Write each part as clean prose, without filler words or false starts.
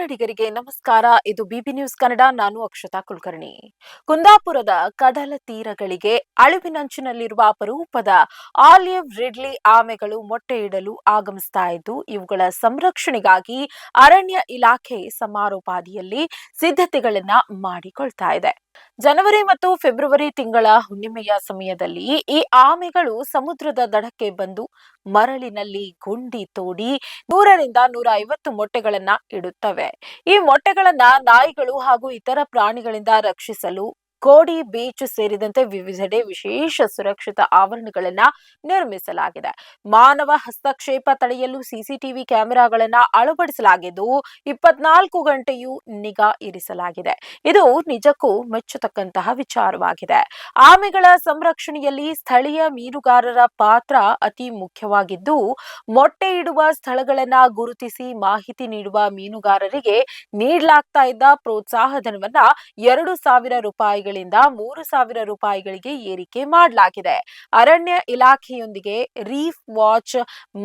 ಕನ್ನಡಿಗರಿಗೆ ನಮಸ್ಕಾರ. ಇದು ಬಿಬಿ ನ್ಯೂಸ್ ಕನ್ನಡ. ನಾನು ಅಕ್ಷತಾ ಕುಲಕರ್ಣಿ. ಕುಂದಾಪುರದ ಕಡಲ ತೀರಗಳಿಗೆ ಅಳಿವಿನಂಚಿನಲ್ಲಿರುವ ಅಪರೂಪದ ಆಲಿವ್ ರಿಡ್ಲಿ ಆಮೆಗಳು ಮೊಟ್ಟೆ ಇಡಲು ಆಗಮಿಸ್ತಾ ಇದ್ದು, ಇವುಗಳ ಸಂರಕ್ಷಣೆಗಾಗಿ ಅರಣ್ಯ ಇಲಾಖೆ ಸಮಾರೋಪಾದಿಯಲ್ಲಿ ಸಿದ್ಧತೆಗಳನ್ನ ಮಾಡಿಕೊಳ್ತಾ ಇದೆ. ಜನವರಿ ಮತ್ತು ಫೆಬ್ರವರಿ ತಿಂಗಳ ಹುಣ್ಣಿಮೆಯ ಸಮಯದಲ್ಲಿ ಈ ಆಮೆಗಳು ಸಮುದ್ರದ ದಡಕ್ಕೆ ಬಂದು ಮರಳಿನಲ್ಲಿ ಗುಂಡಿ ತೋಡಿ 100ರಿಂದ 150 ಮೊಟ್ಟೆಗಳನ್ನ ಇಡುತ್ತವೆ. ಈ ಮೊಟ್ಟೆಗಳನ್ನ ನಾಯಿಗಳು ಹಾಗೂ ಇತರ ಪ್ರಾಣಿಗಳಿಂದ ರಕ್ಷಿಸಲು ಕೋಡಿ ಬೀಚ್ ಸೇರಿದಂತೆ ವಿವಿಧೆಡೆ ವಿಶೇಷ ಸುರಕ್ಷಿತ ಆವರಣಗಳನ್ನ ನಿರ್ಮಿಸಲಾಗಿದೆ. ಮಾನವ ಹಸ್ತಕ್ಷೇಪ ತಡೆಯಲು ಸಿಸಿಟಿವಿ ಕ್ಯಾಮೆರಾಗಳನ್ನ ಅಳವಡಿಸಲಾಗಿದ್ದು 24 ಗಂಟೆಯೂ ನಿಗಾ ಇರಿಸಲಾಗಿದೆ. ಇದು ನಿಜಕ್ಕೂ ಮೆಚ್ಚತಕ್ಕಂತಹ ವಿಚಾರವಾಗಿದೆ. ಆಮೆಗಳ ಸಂರಕ್ಷಣೆಯಲ್ಲಿ ಸ್ಥಳೀಯ ಮೀನುಗಾರರ ಪಾತ್ರ ಅತಿ ಮುಖ್ಯವಾಗಿದ್ದು, ಮೊಟ್ಟೆ ಇಡುವ ಸ್ಥಳಗಳನ್ನ ಗುರುತಿಸಿ ಮಾಹಿತಿ ನೀಡುವ ಮೀನುಗಾರರಿಗೆ ನೀಡಲಾಗ್ತಾ ಇದ್ದ ಪ್ರೋತ್ಸಾಹಧನವನ್ನ 2,000 ರೂಪಾಯಿಗಳಿಂದ 3,000 ರೂಪಾಯಿಗಳಿಗೆ ಏರಿಕೆ ಮಾಡಲಾಗಿದೆ. ಅರಣ್ಯ ಇಲಾಖೆಯೊಂದಿಗೆ reef watch,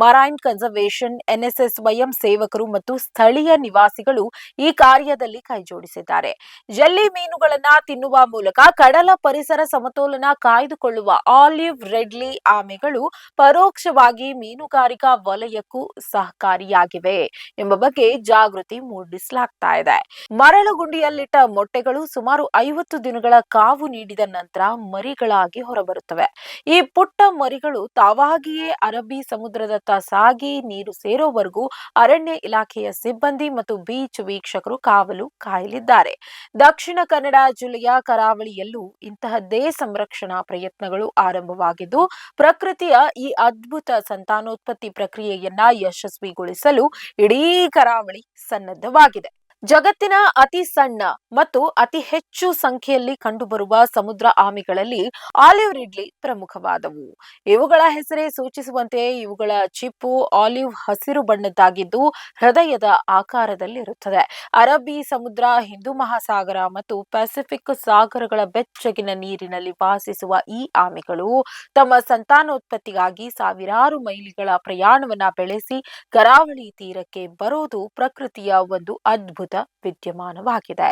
marine conservation, NSS ಸ್ವಯಂ ಸೇವಕರು ಮತ್ತು ಸ್ಥಳೀಯ ನಿವಾಸಿಗಳು ಈ ಕಾರ್ಯದಲ್ಲಿ ಕೈಜೋಡಿಸಿದ್ದಾರೆ. ಜೆಲ್ಲಿ ಮೀನುಗಳನ್ನ ತಿನ್ನುವ ಮೂಲಕ ಕಡಲ ಪರಿಸರ ಸಮತೋಲನ ಕಾಯ್ದುಕೊಳ್ಳುವ ಆಲಿವ್ ರಿಡ್ಲಿ ಆಮೆಗಳು ಪರೋಕ್ಷವಾಗಿ ಮೀನುಗಾರಿಕಾ ವಲಯಕ್ಕೂ ಸಹಕಾರಿಯಾಗಿವೆ ಎಂಬ ಬಗ್ಗೆ ಜಾಗೃತಿ ಮೂಡಿಸಲಾಗ್ತಾ ಇದೆ. ಮರಳುಗುಂಡಿಯಲ್ಲಿಟ್ಟ ಮೊಟ್ಟೆಗಳು ಸುಮಾರು 50 ದಿನಗಳ ಕಾವು ನೀಡಿದ ನಂತರ ಮರಿಗಳಾಗಿ ಹೊರಬರುತ್ತವೆ. ಈ ಪುಟ್ಟ ಮರಿಗಳು ತಾವಾಗಿಯೇ ಅರಬ್ಬಿ ಸಮುದ್ರದತ್ತ ಸಾಗಿ ನೀರು ಸೇರೋವರೆಗೂ ಅರಣ್ಯ ಇಲಾಖೆಯ ಸಿಬ್ಬಂದಿ ಮತ್ತು ಬೀಚ್ ವೀಕ್ಷಕರು ಕಾವಲು ಕಾಯಲಿದ್ದಾರೆ. ದಕ್ಷಿಣ ಕನ್ನಡ ಜಿಲ್ಲೆಯ ಕರಾವಳಿಯಲ್ಲೂ ಇಂತಹದ್ದೇ ಸಂರಕ್ಷಣಾ ಪ್ರಯತ್ನಗಳು ಆರಂಭವಾಗಿದ್ದು, ಪ್ರಕೃತಿಯ ಈ ಅದ್ಭುತ ಸಂತಾನೋತ್ಪತ್ತಿ ಪ್ರಕ್ರಿಯೆಯನ್ನ ಯಶಸ್ವಿಗೊಳಿಸಲು ಇಡೀ ಕರಾವಳಿ ಸನ್ನದ್ಧವಾಗಿದೆ. ಜಗತ್ತಿನ ಅತಿ ಸಣ್ಣ ಮತ್ತು ಅತಿ ಹೆಚ್ಚು ಸಂಖ್ಯೆಯಲ್ಲಿ ಕಂಡುಬರುವ ಸಮುದ್ರ ಆಮೆಗಳಲ್ಲಿ ಆಲಿವ್ ರಿಡ್ಲಿ ಪ್ರಮುಖವಾದವು. ಇವುಗಳ ಹೆಸರೇ ಸೂಚಿಸುವಂತೆ ಇವುಗಳ ಚಿಪ್ಪು ಆಲಿವ್ ಹಸಿರು ಬಣ್ಣದ್ದಾಗಿದ್ದು ಹೃದಯದ ಆಕಾರದಲ್ಲಿರುತ್ತದೆ. ಅರಬ್ಬಿ ಸಮುದ್ರ, ಹಿಂದೂ ಮಹಾಸಾಗರ ಮತ್ತು ಪೆಸಿಫಿಕ್ ಸಾಗರಗಳ ಬೆಚ್ಚಗಿನ ನೀರಿನಲ್ಲಿ ವಾಸಿಸುವ ಈ ಆಮೆಗಳು ತಮ್ಮ ಸಂತಾನೋತ್ಪತ್ತಿಗಾಗಿ ಸಾವಿರಾರು ಮೈಲಿಗಳ ಪ್ರಯಾಣವನ್ನ ಬೆಳೆಸಿ ಕರಾವಳಿ ತೀರಕ್ಕೆ ಬರೋದು ಪ್ರಕೃತಿಯ ಒಂದು ಅದ್ಭುತ ವಿದ್ಯಮಾನವಾಗಿದೆ.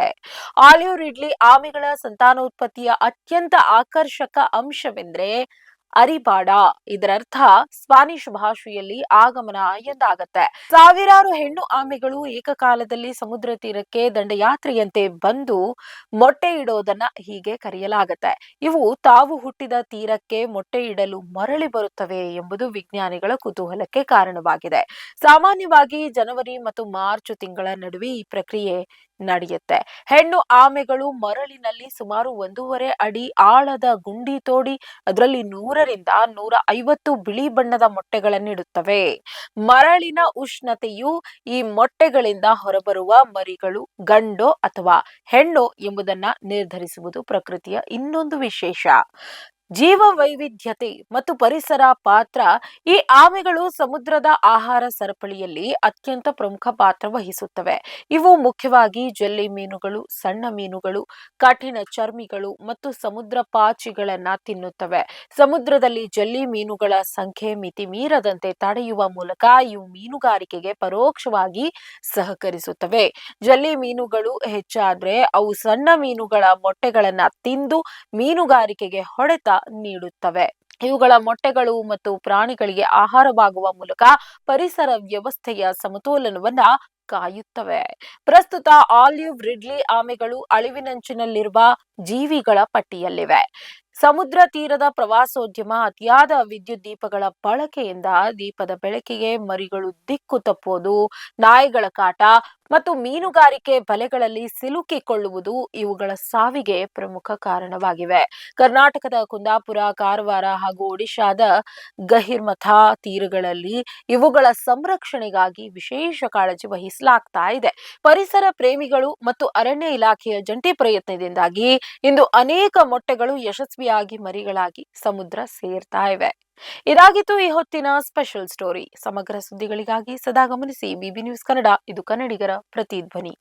ಆಲಿವ್ ರಿಡ್ಲಿ ಆಮೆಗಳ ಸಂತಾನೋತ್ಪತ್ತಿಯ ಅತ್ಯಂತ ಆಕರ್ಷಕ ಅಂಶವೆಂದರೆ ಅರಿಬಾಡ. ಇದರರ್ಥ ಸ್ಪಾನಿಷ್ ಭಾಷೆಯಲ್ಲಿ ಆಗಮನ ಎಂದಾಗತ್ತೆ. ಸಾವಿರಾರು ಹೆಣ್ಣು ಆಮೆಗಳು ಏಕಕಾಲದಲ್ಲಿ ಸಮುದ್ರ ತೀರಕ್ಕೆ ದಂಡಯಾತ್ರೆಯಂತೆ ಬಂದು ಮೊಟ್ಟೆ ಇಡೋದನ್ನ ಹೀಗೆ ಕರೆಯಲಾಗತ್ತೆ. ಇವು ತಾವು ಹುಟ್ಟಿದ ತೀರಕ್ಕೆ ಮೊಟ್ಟೆ ಇಡಲು ಮರಳಿ ಬರುತ್ತವೆ ಎಂಬುದು ವಿಜ್ಞಾನಿಗಳ ಕುತೂಹಲಕ್ಕೆ ಕಾರಣವಾಗಿದೆ. ಸಾಮಾನ್ಯವಾಗಿ ಜನವರಿ ಮತ್ತು ಮಾರ್ಚ್ ತಿಂಗಳ ನಡುವೆ ಈ ಪ್ರಕ್ರಿಯೆ ನಡೆಯುತ್ತೆ. ಹೆಣ್ಣು ಆಮೆಗಳು ಮರಳಿನಲ್ಲಿ ಸುಮಾರು 1.5 ಅಡಿ ಆಳದ ಗುಂಡಿ ತೋಡಿ ಅದರಲ್ಲಿ 100ರಿಂದ 150 ಬಿಳಿ ಬಣ್ಣದ ಮೊಟ್ಟೆಗಳನ್ನಿಡುತ್ತವೆ. ಮರಳಿನ ಉಷ್ಣತೆಯು ಈ ಮೊಟ್ಟೆಗಳಿಂದ ಹೊರಬರುವ ಮರಿಗಳು ಗಂಡೋ ಅಥವಾ ಹೆಣ್ಣೋ ಎಂಬುದನ್ನ ನಿರ್ಧರಿಸುವುದು ಪ್ರಕೃತಿಯ ಇನ್ನೊಂದು ವಿಶೇಷ. ಜೀವ ವೈವಿಧ್ಯತೆ ಮತ್ತು ಪರಿಸರ ಪಾತ್ರ. ಈ ಆಮೆಗಳು ಸಮುದ್ರದ ಆಹಾರ ಸರಪಳಿಯಲ್ಲಿ ಅತ್ಯಂತ ಪ್ರಮುಖ ಪಾತ್ರ ವಹಿಸುತ್ತವೆ. ಇವು ಮುಖ್ಯವಾಗಿ ಜೆಲ್ಲಿ ಮೀನುಗಳು, ಸಣ್ಣ ಮೀನುಗಳು, ಕಠಿಣ ಚರ್ಮಿಗಳು ಮತ್ತು ಸಮುದ್ರ ಪಾಚಿಗಳನ್ನ ತಿನ್ನುತ್ತವೆ. ಸಮುದ್ರದಲ್ಲಿ ಜೆಲ್ಲಿ ಮೀನುಗಳ ಸಂಖ್ಯೆ ಮಿತಿ ಮೀರದಂತೆ ತಡೆಯುವ ಮೂಲಕ ಇವು ಮೀನುಗಾರಿಕೆಗೆ ಪರೋಕ್ಷವಾಗಿ ಸಹಕರಿಸುತ್ತವೆ. ಜೆಲ್ಲಿ ಮೀನುಗಳು ಹೆಚ್ಚಾದ್ರೆ ಅವು ಸಣ್ಣ ಮೀನುಗಳ ಮೊಟ್ಟೆಗಳನ್ನ ತಿಂದು ಮೀನುಗಾರಿಕೆಗೆ ಹೊಡೆತ ನೀಡುತ್ತವೆ. ಇವುಗಳ ಮೊಟ್ಟೆಗಳು ಮತ್ತು ಪ್ರಾಣಿಗಳಿಗೆ ಆಹಾರವಾಗುವ ಮೂಲಕ ಪರಿಸರ ವ್ಯವಸ್ಥೆಯ ಸಮತೋಲನವನ್ನ ಕಾಯುತ್ತವೆ. ಪ್ರಸ್ತುತ ಆಲಿವ್ ರಿಡ್ಲಿ ಆಮೆಗಳು ಅಳಿವಿನಂಚಿನಲ್ಲಿರುವ ಜೀವಿಗಳ ಪಟ್ಟಿಯಲ್ಲಿವೆ. ಸಮುದ್ರ ತೀರದ ಪ್ರವಾಸೋದ್ಯಮ, ಅತಿಯಾದ ವಿದ್ಯುತ್ ದೀಪಗಳ ಬಳಕೆಯಿಂದ ದೀಪದ ಬೆಳಕಿಗೆ ಮರಿಗಳು ದಿಕ್ಕು ತಪ್ಪುವುದು, ನಾಯಿಗಳ ಕಾಟ ಮತ್ತು ಮೀನುಗಾರಿಕೆ ಬಲೆಗಳಲ್ಲಿ ಸಿಲುಕಿಕೊಳ್ಳುವುದು ಇವುಗಳ ಸಾವಿಗೆ ಪ್ರಮುಖ ಕಾರಣವಾಗಿವೆ. ಕರ್ನಾಟಕದ ಕುಂದಾಪುರ, ಕಾರವಾರ ಹಾಗೂ ಒಡಿಶಾದ ಗಹಿರ್ಮಥಾ ತೀರಗಳಲ್ಲಿ ಇವುಗಳ ಸಂರಕ್ಷಣೆಗಾಗಿ ವಿಶೇಷ ಕಾಳಜಿ ವಹಿಸಲಾಗ್ತಾ ಇದೆ. ಪರಿಸರ ಪ್ರೇಮಿಗಳು ಮತ್ತು ಅರಣ್ಯ ಇಲಾಖೆಯ ಜಂಟಿ ಪ್ರಯತ್ನದಿಂದಾಗಿ ಇಂದು ಅನೇಕ ಮೊಟ್ಟೆಗಳು ಯಶಸ್ವಿಯಾಗಿ ಮರಿಗಳಾಗಿ ಸಮುದ್ರ ಸೇರ್ತಾ ಇವೆ. ಇದಾಗಿತ್ತು ಈ ಹೊತ್ತಿನ ಸ್ಪೆಷಲ್ ಸ್ಟೋರಿ. ಸಮಗ್ರ ಸುದ್ದಿಗಳಿಗಾಗಿ ಸದಾ ಗಮನಿಸಿ ಬಿಬಿ ನ್ಯೂಸ್ ಕನ್ನಡ. ಇದು ಕನ್ನಡಿಗರ ಪ್ರತಿಧ್ವನಿ.